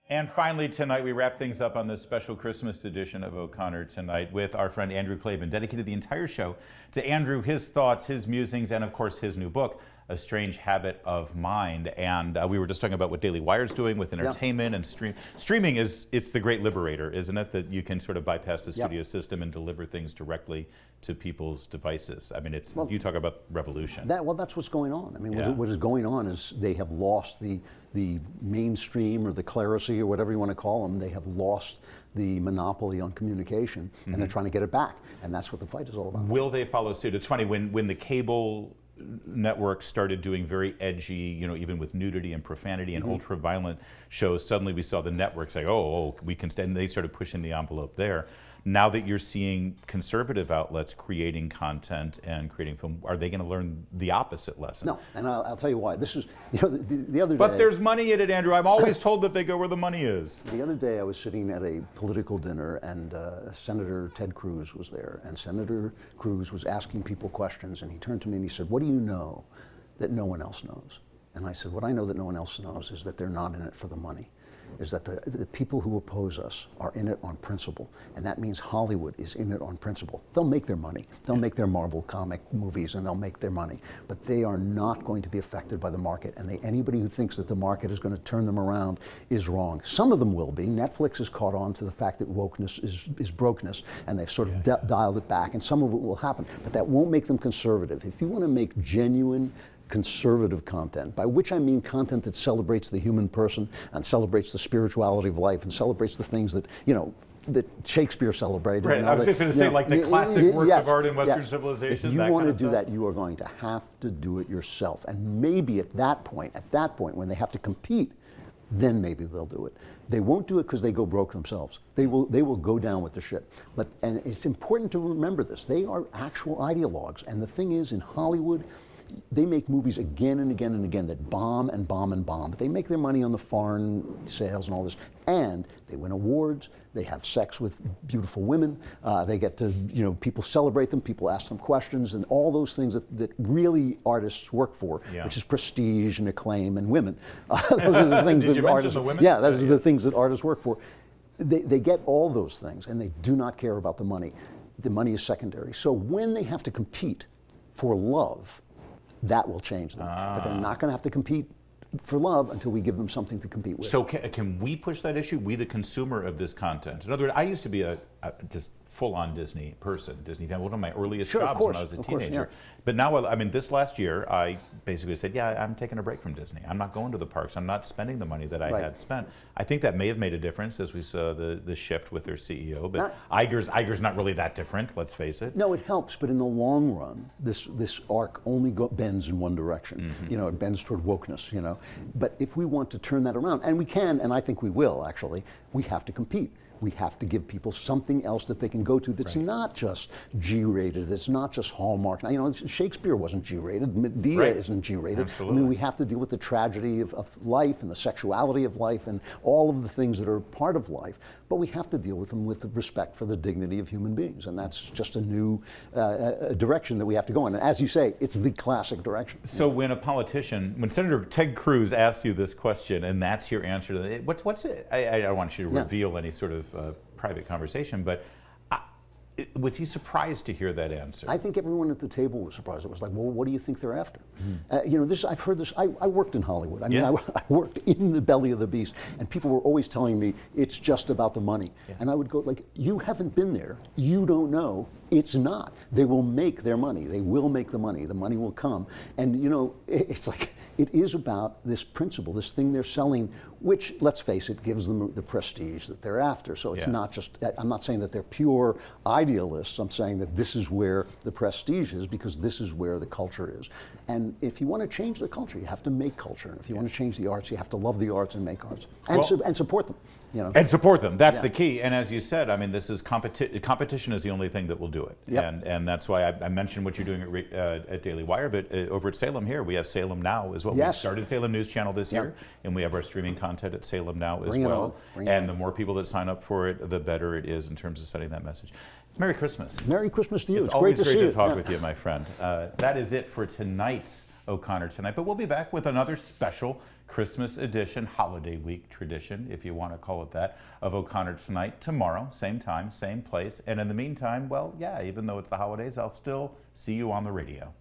And finally tonight, we wrap things up on this special Christmas edition of O'Connor Tonight with our friend Andrew Klavan, dedicated the entire show to Andrew, his thoughts, his musings, and of course his new book, A Strange Habit of Mind. And we were just talking about what Daily Wire's doing with entertainment and streaming. It's the great liberator, isn't it? That you can sort of bypass the studio system and deliver things directly to people's devices. I mean, you talk about revolution. That's what's going on. I mean, what is going on is they have lost the mainstream or the clerisy or whatever you want to call them. They have lost the monopoly on communication, and they're trying to get it back. And that's what the fight is all about. Will they follow suit? It's funny, when the cable networks started doing very edgy, even with nudity and profanity and ultra-violent shows, suddenly we saw the networks say, we can stand, and they started pushing the envelope there. Now that you're seeing conservative outlets creating content and creating film, are they going to learn the opposite lesson? No, and I'll tell you why. This is, the other day... But there's money in it, Andrew. I'm always told that they go where the money is. The other day I was sitting at a political dinner, and Senator Ted Cruz was there, and Senator Cruz was asking people questions, and he turned to me and he said, "What do you know that no one else knows?" And I said, "What I know that no one else knows is that they're not in it for the money. Is that the people who oppose us are in it on principle, and that means Hollywood is in it on principle. They'll make their money, they'll make their Marvel comic movies, and they'll make their money, but they are not going to be affected by the market, and anybody who thinks that the market is going to turn them around is wrong. Some of them will be. Netflix has caught on to the fact that wokeness is brokenness, and they've sort of dialed it back, and some of it will happen, but that won't make them conservative. If you want to make genuine conservative content, by which I mean content that celebrates the human person and celebrates the spirituality of life and celebrates the things that, that Shakespeare celebrated. Right, I was just going to say, like the classic works of art in Western civilization. If you want to do that, you are going to have to do it yourself. And maybe at that point, when they have to compete, then maybe they'll do it. They won't do it because they go broke themselves. They will go down with the ship. And it's important to remember this. They are actual ideologues. And the thing is, in Hollywood, they make movies again and again and again that bomb and bomb and bomb. But they make their money on the foreign sales and all this. And they win awards. They have sex with beautiful women. They get to, people celebrate them. People ask them questions and all those things that really artists work for, which is prestige and acclaim and women. Those are the things Did that you artists. mention the women? Yeah, those are the things that artists work for. They get all those things, and they do not care about the money. The money is secondary. So when they have to compete for love, that will change them. But they're not going to have to compete for love until we give them something to compete with. So can we push that issue? We, the consumer of this content. In other words, I used to be a just full-on Disney person. Disney, one of my earliest jobs when I was a teenager. But now, this last year, I basically said, I'm taking a break from Disney. I'm not going to the parks. I'm not spending the money that I had spent. I think that may have made a difference as we saw the shift with their CEO. But Iger's not really that different, let's face it. No, it helps, but in the long run, this arc only bends in one direction. It bends toward wokeness, But if we want to turn that around, and we can, and I think we will, actually, we have to compete. We have to give people something else that they can go to that's not just G-rated, it's not just Hallmark. Now, Shakespeare wasn't G-rated, Medea isn't G-rated. Absolutely. We have to deal with the tragedy of life and the sexuality of life and all of the things that are part of life, but we have to deal with them with respect for the dignity of human beings, and that's just a new direction that we have to go in. And as you say, it's the classic direction. So when when Senator Ted Cruz asks you this question, and that's your answer to it, what's it? I don't want you to reveal any sort of private conversation, but was he surprised to hear that answer? I think everyone at the table was surprised. It was like, well, what do you think they're after? I've heard this. I worked in Hollywood. I worked in the belly of the beast, and people were always telling me it's just about the money. And I would go like, you haven't been there. You don't know. It's not. They will make their money. They will make the money. The money will come. And it's like, it is about this principle, this thing they're selling, which, let's face it, gives them the prestige that they're after. So it's not just, I'm not saying that they're pure idealists. I'm saying that this is where the prestige is, because this is where the culture is. And if you want to change the culture, you have to make culture. And if you want to change the arts, you have to love the arts and make arts. And support them. And support them. That's the key. And as you said, this is competition is the only thing that will do it. And that's why I mentioned what you're doing at Daily Wire, but over at Salem here, we have Salem Now as well. We started Salem News Channel this year, and we have our streaming content at Salem Now as well. And the more people that sign up for it, the better it is in terms of setting that message. Merry Christmas. Merry Christmas to you. It's great always to see great you. to talk with you, my friend. That is it for tonight's O'Connor tonight. But we'll be back with another special Christmas edition, holiday week tradition, if you want to call it that, of O'Connor Tonight tomorrow, same time, same place. And in the meantime, well, yeah, even though it's the holidays, I'll still see you on the radio.